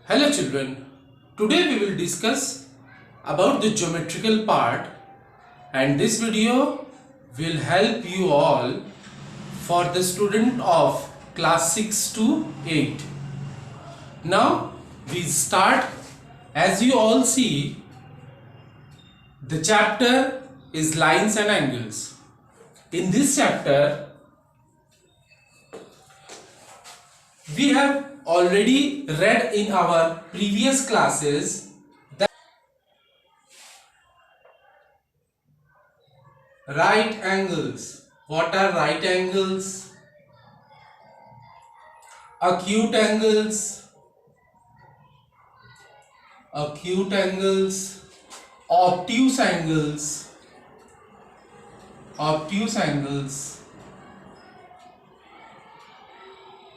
Hello children, today we will discuss about the geometrical part, and this video will help you all for the student of class 6 to 8. Now we start. As you all see, the chapter is lines and angles. In this chapter we have already read in our previous classes that right angles. What are right angles? Acute angles, obtuse angles,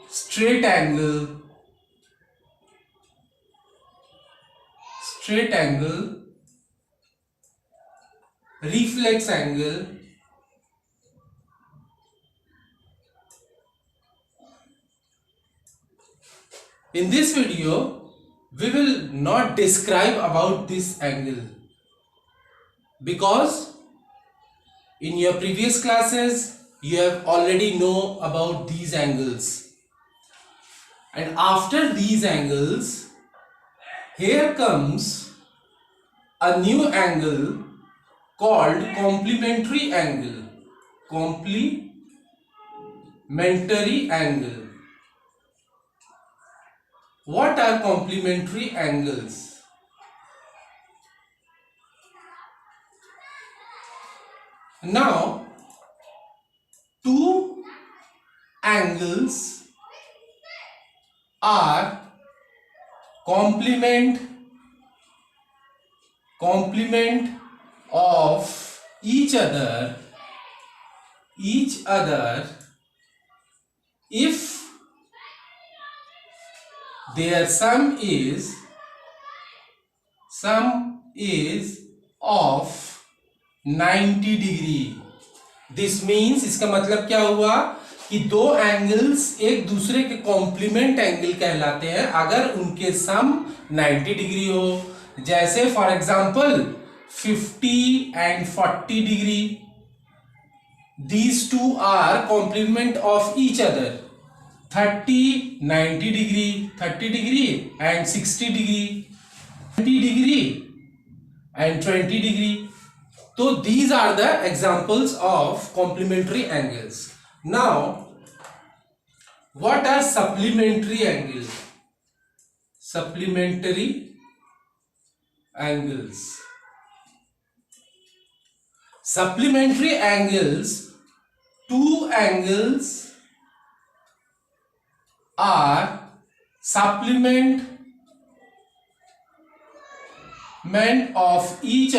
straight angle, reflex angle, in this video we will not describe about this angle because in your previous classes you have already know about these angles, and after these angles here comes a new angle called complementary angle. What are complementary angles? Now, two angles are complement of each other if their sum is of 90 degree. This means, इसका मतलब क्या हुआ कि दो angles एक दूसरे के complement angle कहलाते हैं अगर उनके सम 90 डिग्री हो. जैसे for example 50 and 40 degree. these two are complement of each other. 30 90 degree, 30 degree and 60 degree, 20 degree and 20 degree. So these are the examples of complementary angles. Now what are supplementary angles? Supplementary angles two angles are supplement of each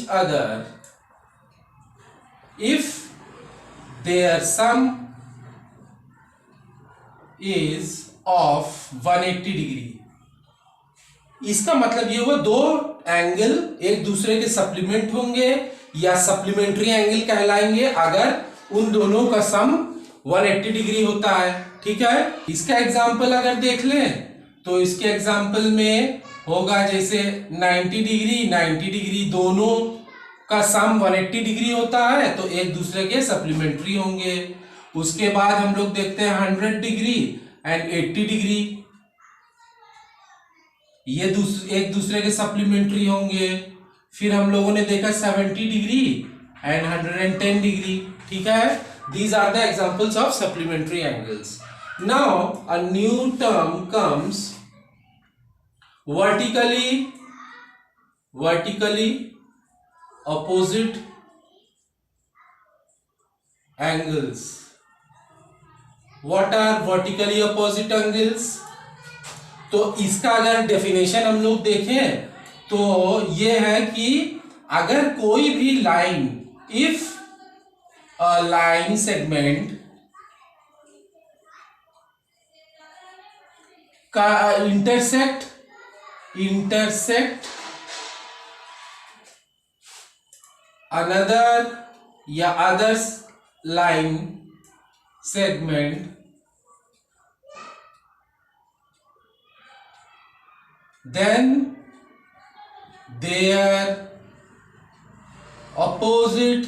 other if their sum is of 180 degree. इसका मतलब ये हुआ दो angle एक दूसरे के supplement होंगे या सप्लीमेंट्री एंगल कहलाएंगे अगर उन दोनों का सम 180 डिग्री होता है. ठीक है. इसका एग्जांपल अगर देख लें तो इसके एग्जांपल में होगा जैसे 90 डिग्री दोनों का सम 180 डिग्री होता है तो एक दूसरे के सप्लीमेंट्री होंगे. उसके बाद हम लोग देखते हैं 100 डिग्री एंड 80 डिग्री, ये एक दूसरे के सप्लीमेंट्री होंगे. फिर हम लोगों ने देखा 70 डिग्री एंड 110 डिग्री. ठीक है. These are the examples of supplementary angles. Now a new term comes vertically opposite angles. What are vertically opposite angles? तो इसका अगर डेफिनेशन हम लोग देखें तो ये है कि अगर कोई भी line if a line segment का इंटरसेक्ट another या others line segment then their opposite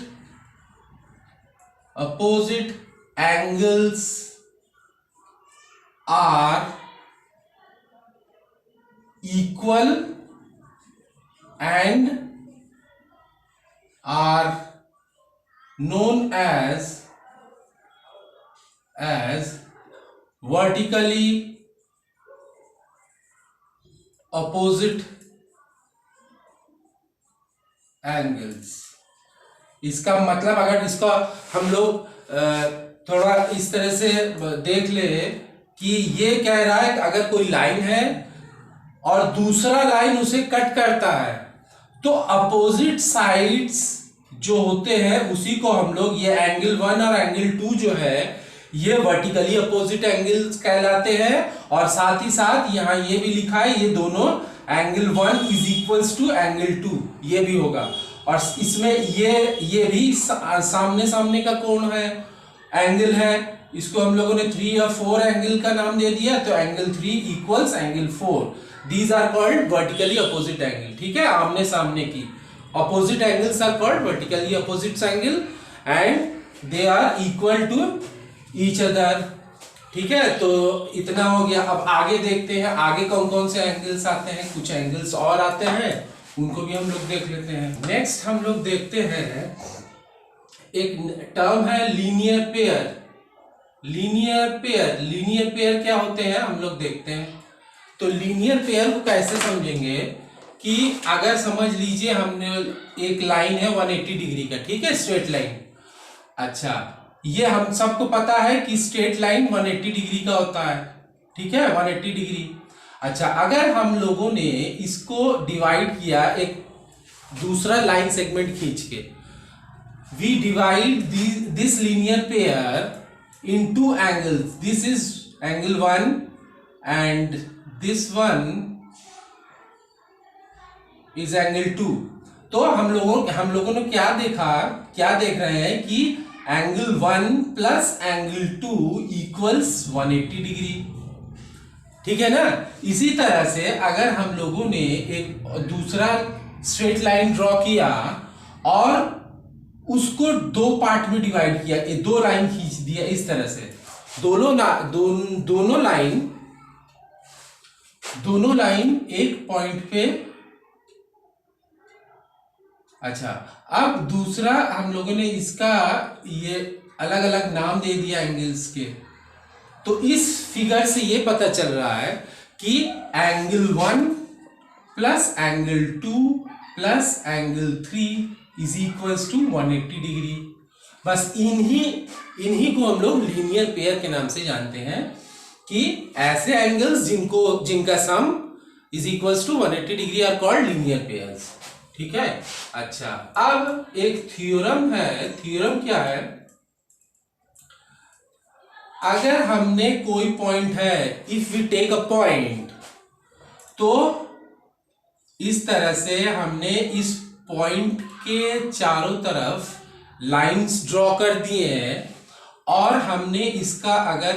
angles are equal and are known as vertically opposite angles। इसका मतलब अगर इसका हम लोग थोड़ा इस तरह से देख ले कि ये कह रहा है कि अगर कोई लाइन है और दूसरा लाइन उसे कट करता है तो अपोजिट साइड्स जो होते हैं उसी को हम लोग, ये एंगल 1 और एंगल 2 जो है ये वर्टिकली अपोजिट एंगल्स कहलाते हैं। और साथ ही साथ यहां ये भी लिखा है, ये दोनों angle 1 is equals to angle 2, ये भी होगा। और इसमें ये भी सामने सामने का कोण है, एंगल है, इसको हम लोगों ने 3 या 4 एंगल का नाम दे दिया, तो angle 3 equals angle 4। These are called vertically opposite angle. ठीक है, आमने सामने की opposite angles are called vertically opposite angle and they are equal to each other। ठीक है, तो इतना हो गया। अब आगे देखते हैं आगे कौन कौन से एंगल्स आते हैं। कुछ एंगल्स और आते हैं, उनको भी हम लोग देख लेते हैं। नेक्स्ट हम लोग देखते हैं एक टर्म है लीनियर पेयर। लीनियर पेयर क्या होते हैं हम लोग देखते हैं। तो लीनियर पेयर को कैसे समझेंगे कि अगर समझ लीजिए हमने एक लाइन है 180 डिग्री का, ठीक है, स्ट्रेट लाइन। अच्छा, ये हम सबको पता है कि स्ट्रेट लाइन 180 डिग्री का होता है, ठीक है, 180 डिग्री। अच्छा, अगर हम लोगों ने इसको डिवाइड किया एक दूसरा लाइन सेगमेंट खींच के, we divide this linear pair in two angles, this is angle 1 and this one is angle 2। तो हम लोगों ने क्या देख रहे हैं कि angle 1 plus angle 2 equals 180 degree. ठीक है ना। इसी तरह से अगर हम लोगों ने एक दूसरा स्ट्रेट लाइन ड्रॉ किया और उसको दो पार्ट में डिवाइड किया, ये दो लाइन खींच दिया इस तरह से, दोनों लाइन एक पॉइंट पे। अच्छा, अब दूसरा हम लोगों ने इसका ये अलग अलग नाम दे दिया एंगल्स के। तो इस फिगर से ये पता चल रहा है कि angle 1 plus angle 2 plus angle 3 is equals to 180 degree. बस इन्हीं को हम लोग लीनियर पेयर के नाम से जानते हैं कि ऐसे एंगल्स जिनका sum is equals to 180 degree are called linear pairs. ठीक है। अच्छा, अब एक थ्योरम है। थ्योरम क्या है? अगर हमने कोई पॉइंट है, if we take a point, तो इस तरह से हमने इस पॉइंट के चारों तरफ लाइंस ड्रॉ कर दिए हैं और हमने इसका अगर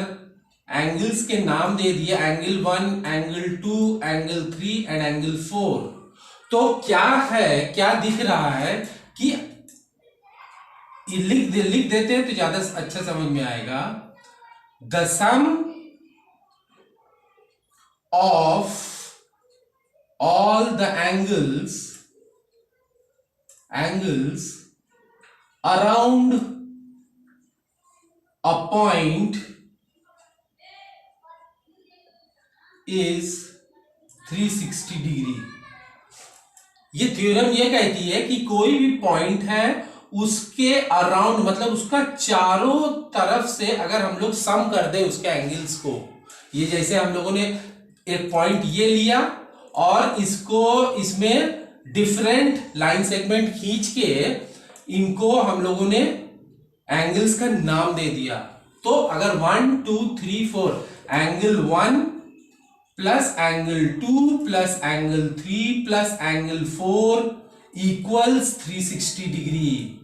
एंगल्स के नाम दे दिए, angle 1, angle 2, angle 3 and angle 4, तो क्या दिख रहा है कि लिख देते हैं तो ज्यादा अच्छा समझ में आएगा। The sum of all the angles around a point is 360 degree. ये थ्योरम ये कहती है कि कोई भी पॉइंट है उसके अराउंड, मतलब उसका चारों तरफ से अगर हम लोग सम कर दे उसके एंगल्स को, ये जैसे हम लोगों ने एक पॉइंट ये लिया और इसमें डिफरेंट लाइन सेगमेंट खींच के इनको हम लोगों ने एंगल्स का नाम दे दिया। तो अगर 1 2 3 4 angle 1 plus angle 2 plus angle 3 plus angle 4 equals 360 degree.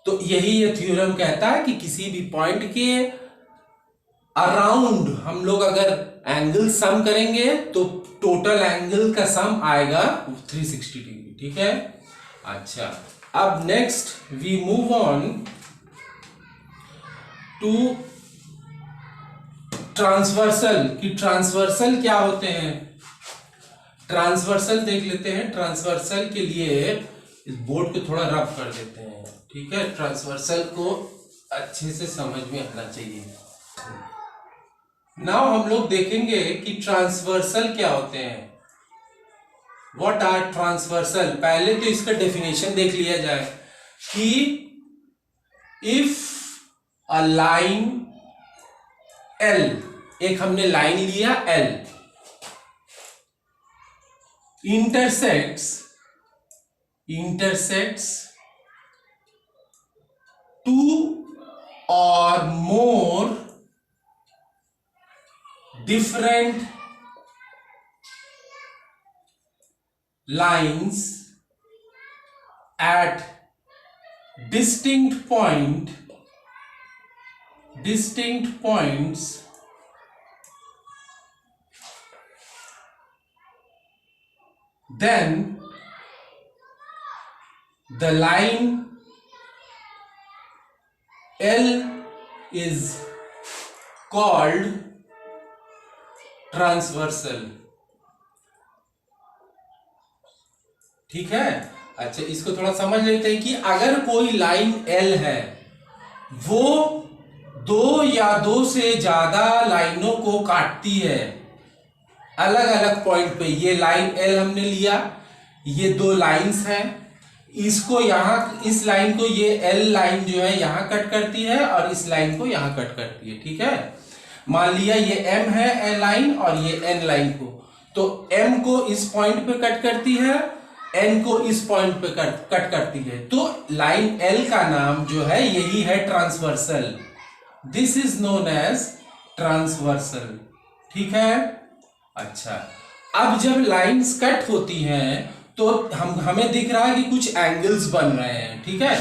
तो यही ये थ्योरम कहता है कि किसी भी पॉइंट के अराउंड हम लोग अगर एंगल सम करेंगे तो टोटल एंगल का सम आएगा 360 डिग्री, ठीक है। अच्छा, अब next we move on to transversal. कि ट्रांसवर्सल क्या होते हैं, ट्रांसवर्सल देख लेते हैं। ट्रांसवर्सल के लिए इस बोर्ड को थोड़ा रफ कर देते हैं, ठीक है। ट्रांसवर्सल को अच्छे से समझ में आना चाहिए। नाउ हम लोग देखेंगे कि ट्रांसवर्सल क्या होते हैं, व्हाट आर ट्रांसवर्सल। पहले तो इसका डेफिनेशन देख लिया जाए कि इफ अ लाइन L, एक हमने लाइन लिया L, intersects two or more different lines at distinct points then the line L is called transversal, ठीक है। अच्छा, इसको थोड़ा समझ लेते हैं कि अगर कोई लाइन L है, वो दो या दो से ज्यादा लाइनों को काटती है अलग अलग पॉइंट पे। ये लाइन L हमने लिया, ये दो लाइंस हैं, इसको यहां, इस लाइन को ये L लाइन जो है यहां कट करती है और इस लाइन को यहां कट करती है, ठीक है। मान लिया ये M है L लाइन और ये N लाइन को, तो M को इस पॉइंट पे कट करती है, N को इस पॉइंट पे कट करती है, तो लाइन L का नाम जो है यही है transversal. This is known as transversal, ठीक है। अच्छा, अब जब लाइंस कट होती हैं तो हमें दिख रहा है कि कुछ एंगल्स बन रहे हैं, ठीक है।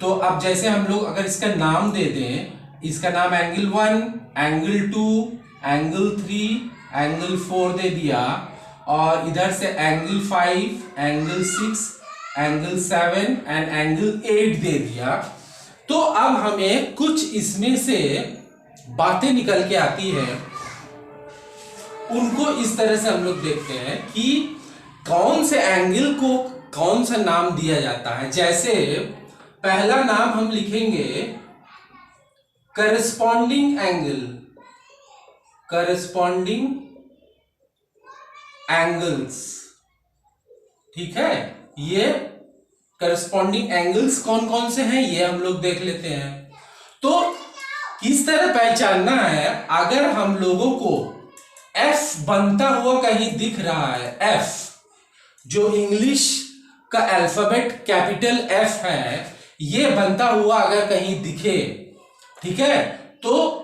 तो अब जैसे हम लोग अगर इसका नाम दे दें, इसका नाम एंगल 1, एंगल 2, एंगल 3, एंगल 4 दे दिया, और इधर से angle 5, angle 6, angle 7 and angle 8 दे दिया, तो अब हमें कुछ इसमें से बातें निकल के आती है। उनको इस तरह से हम लोग देखते हैं कि कौन से एंगल को कौन सा नाम दिया जाता है। जैसे पहला नाम हम लिखेंगे करस्पॉन्डिंग एंगल, करस्पॉन्डिंग एंगल्स, ठीक है। ये करस्पॉन्डिंग एंगल्स कौन कौन से हैं ये हम लोग देख लेते हैं। तो किस तरह पहचानना है, अगर हम लोगों को F बनता हुआ कहीं दिख रहा है, F जो इंग्लिश का अल्फाबेट कैपिटल F है, ये बनता हुआ अगर कहीं दिखे, ठीक है, तो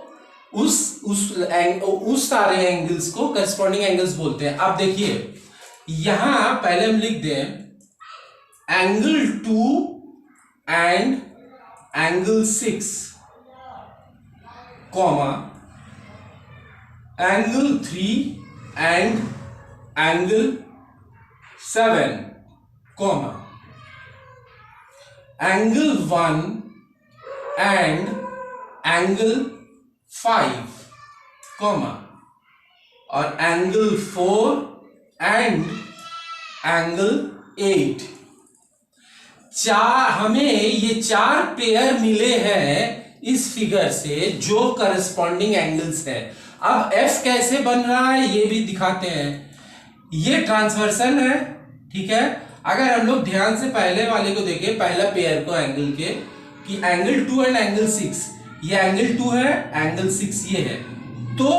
उस सारे एंगल्स को करस्पॉन्डिंग एंगल्स बोलते हैं। अब देखिए यहां पहले हम लिख दें angle 2 and angle 6 comma angle 3 and angle 7 comma angle 1 and angle 5 comma और एंगल 4 एंड एंगल 8। हमें ये चार पेयर मिले हैं इस फिगर से जो करस्पॉन्डिंग एंगल्स है। अब F कैसे बन रहा है ये भी दिखाते हैं। ये ट्रांसवर्सल है, ठीक है। अगर हम लोग ध्यान से पहले वाले को देखें, पहला पेयर को एंगल के, कि एंगल 2 एंड एंगल 6, ये एंगल 2 है, एंगल 6 ये है, तो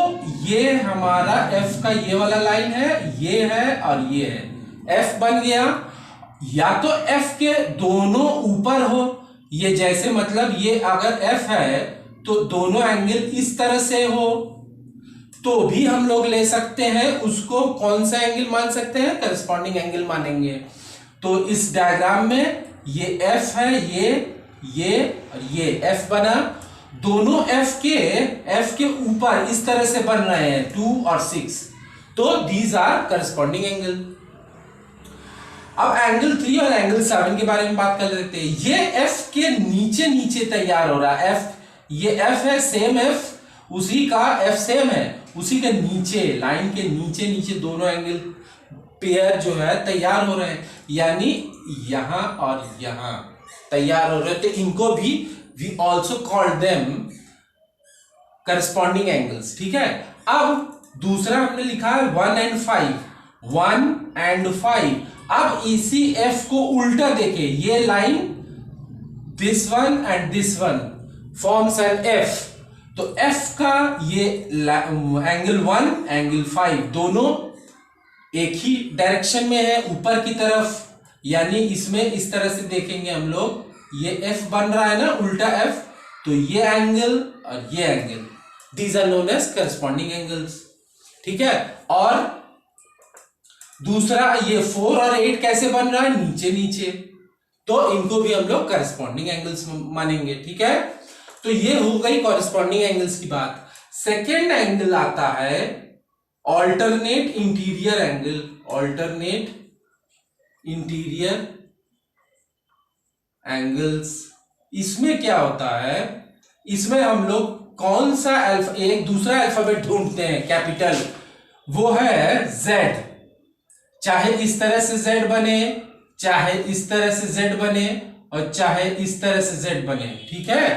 ये हमारा F का ये वाला लाइन है, ये है और ये है। F बन गया, या तो F के दोनों ऊपर हो, ये जैसे मतलब ये अगर F है तो दोनों एंगल इस तरह से हो तो भी हम लोग ले सकते हैं, उसको कौन सा एंगल मान सकते हैं, करस्पॉन्डिंग एंगल मानेंगे। तो इस डायग्राम में ये F है, ये और ये F बना, दोनों एफ के ऊपर इस तरह से बन रहे हैं 2 और 6, तो दीज आर करस्पॉन्डिंग एंगल। अब एंगल 3 और एंगल 7 के बारे में बात कर लेते हैं। ये एफ के नीचे नीचे तैयार हो रहा है। एफ, ये एफ है, सेम एफ, उसी का एफ सेम है, उसी के नीचे, लाइन के नीचे नीचे दोनों एंगल पेयर जो है तैयार हो रहे हैं, यानी यहां और यहां तैयार हो रहे हैं। तो इनको भी we also call them corresponding angles. ठीक है। अब दूसरा हमने लिखा है 1 and 5, 1 and 5। अब इसी एफ को उल्टा देखें, ये line this one and this one forms an F, तो एफ का ये एंगल 1 एंगल 5 दोनों एक ही डायरेक्शन में है, ऊपर की तरफ, यानी इसमें इस तरह से देखेंगे हम लोग, ये एफ बन रहा है ना उल्टा एफ, तो ये एंगल और ये angle, these are known as corresponding angles. ठीक है। और दूसरा ये 4 और 8 कैसे बन रहा है, नीचे नीचे, तो इनको भी हम लोग करस्पॉन्डिंग एंगल्स मानेंगे। ठीक है। तो ये हो गई कॉरेस्पॉन्डिंग एंगल्स की बात। सेकेंड एंगल आता है alternate interior angle. Alternate interior angles, इसमें क्या होता है, इसमें हम लोग कौन सा एक दूसरा अल्फाबेट ढूंढते हैं कैपिटल, वो है Z। चाहे इस तरह से Z बने, चाहे इस तरह से Z बने, और चाहे इस तरह से Z बने। ठीक है।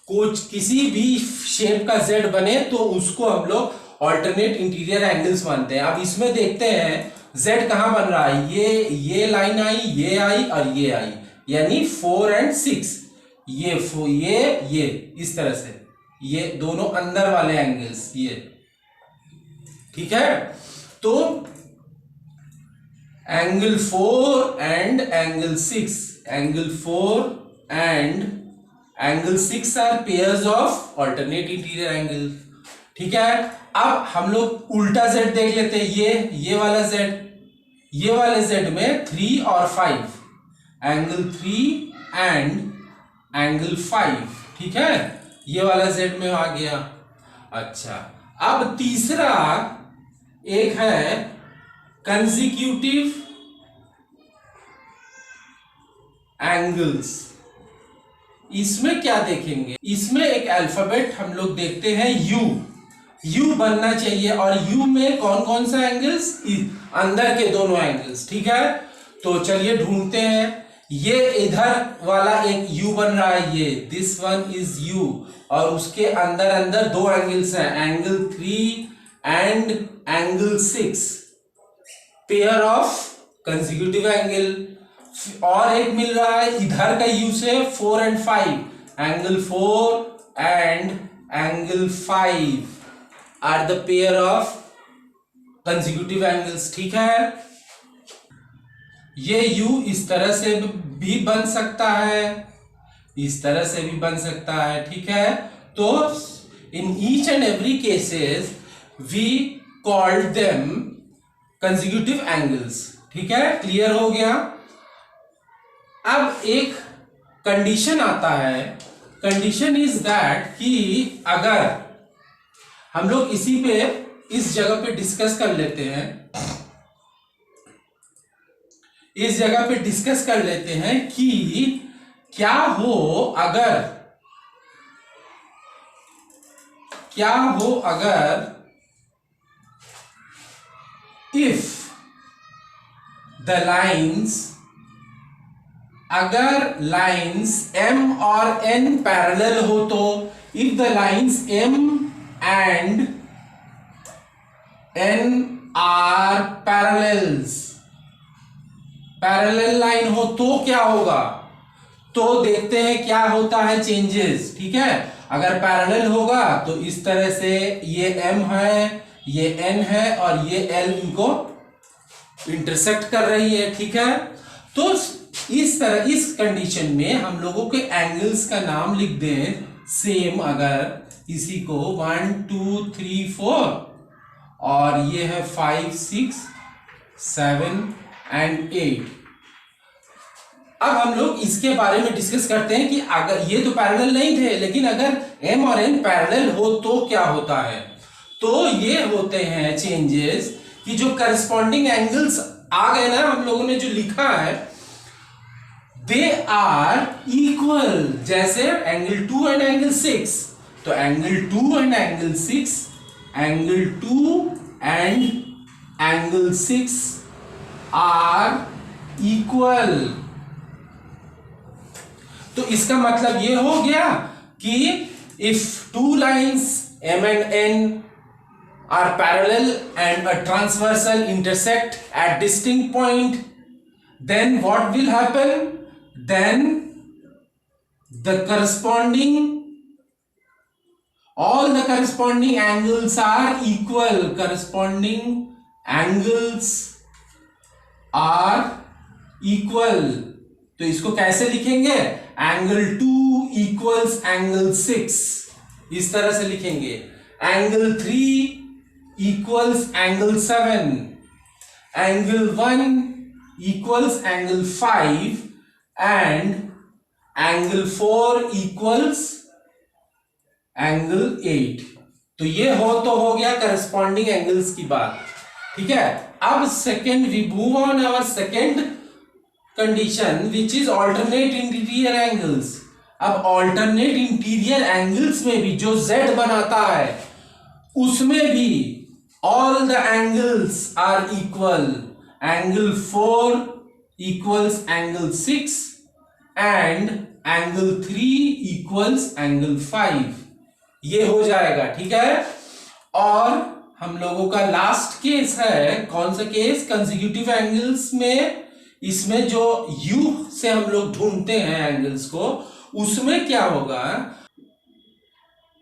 कुछ किसी भी शेप का Z बने तो उसको हम लोग ऑल्टरनेट इंटीरियर एंगल्स मानते हैं। अब इसमें देखते हैं Z कहां बन रहा है, ये लाइन आई, ये आई और ये आई, यानी 4 and 6, ये इस तरह से, ये दोनों अंदर वाले एंगल्स ये। ठीक है। तो angle 4 and angle 6, angle 4 and angle 6 are pairs of alternate interior angle. ठीक है। अब हम लोग उल्टा Z देख लेते हैं, ये वाला Z, ये वाले Z में 3 और 5, एंगल 3 एंड एंगल 5। ठीक है। ये वाला Z में आ गया। अच्छा, अब तीसरा एक है कंसेक्यूटिव एंगल्स। इसमें क्या देखेंगे, इसमें एक अल्फाबेट हम लोग देखते हैं U बनना चाहिए, और U में कौन कौन सा एंगल्स, अंदर के दोनों एंगल्स। ठीक है। तो चलिए ढूंढते हैं। ये इधर वाला एक U बन रहा है, ये दिस वन इज U, और उसके अंदर अंदर दो एंगल्स हैं, angle 3 and angle 6, pair of consecutive angle. और एक मिल रहा है इधर का U से 4 and 5, angle 4 and angle 5 are the pair of consecutive angles. ठीक है। ये U इस तरह से भी बन सकता है, इस तरह से भी बन सकता है। ठीक है। तो in each and every cases we called them consecutive angles. ठीक है। क्लियर हो गया। अब एक कंडीशन आता है, कंडीशन इज दैट कि अगर हम लोग इस जगह पे डिस्कस कर लेते हैं, इस जगह पे डिस्कस कर लेते हैं कि क्या हो अगर इफ द लाइंस, अगर लाइंस M और N पैरेलल हो, तो if the lines M and N are parallels, parallel line हो तो क्या होगा, तो देखते हैं क्या होता है चेंजेस। ठीक है। अगर पैरेलल होगा तो इस तरह से ये M है, ये N है, और ये L इनको इंटरसेक्ट कर रही है। ठीक है। तो इस तरह, इस कंडीशन में हम लोगों के एंगल्स का नाम लिख दें सेम, अगर इसी को 1 2 3 4, और ये है 5 6 7 एंड 8। अब हम लोग इसके बारे में डिस्कस करते हैं कि अगर ये तो पैरेलल नहीं थे, लेकिन अगर m और n पैरेलल हो तो क्या होता है। तो ये होते हैं चेंजेस कि जो करस्पॉन्डिंग एंगल्स आ गए ना, हम लोगों ने जो लिखा है, दे आर इक्वल। जैसे एंगल 2 एंड एंगल 6, तो angle 2 and angle 6, angle 2 and angle 6 are equal. तो इसका मतलब ये हो गया कि if two lines m and n are parallel and a transversal intersect at distinct point, then what will happen? Then the corresponding, all the corresponding angles are equal. Corresponding angles are equal. तो इसको कैसे लिखेंगे? Angle 2 equals angle 6, इस तरह से लिखेंगे। Angle 3 equals angle 7, angle 1 equals angle 5 and angle 4 equals angle 8। तो ये हो गया करस्पॉन्डिंग एंगल्स की बात, ठीक है। अब second, we move on our second condition which is alternate interior angles. अब ऑल्टरनेट इंटीरियर एंगल्स में भी जो z बनाता है उसमें भी all the angles are equal. Angle 4 equals angle 6 and angle 3 equals angle 5। ये हो जाएगा, ठीक है। और हम लोगों का लास्ट केस है, कौन सा केस? कंसेक्यूटिव एंगल्स में। इसमें जो u से हम लोग ढूंढते हैं एंगल्स को, उसमें क्या होगा?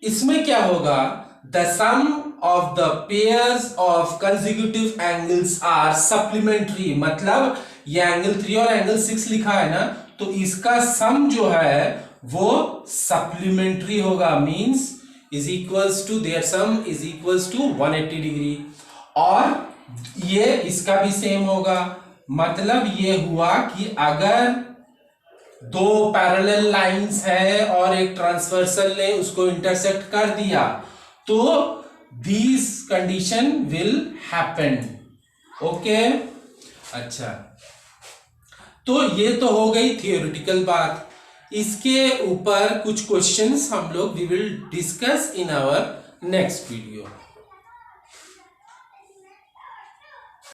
इसमें क्या होगा? The sum of the pairs of consecutive angles are supplementary. मतलब ये एंगल 3 और एंगल 6 लिखा है ना, तो इसका सम जो है वो सप्लीमेंट्री होगा। Means is equals to, their sum is equals to 180 degree. और ये इसका भी सेम होगा। मतलब ये हुआ कि अगर दो पैरेलल लाइंस है और एक ट्रांसवर्सल ने उसको इंटरसेक्ट कर दिया, तो this condition will happen. Okay, अच्छा, तो ये तो हो गई थियोरेटिकल बात। इसके ऊपर कुछ क्वेश्चंस हम लोग we will discuss in our next video.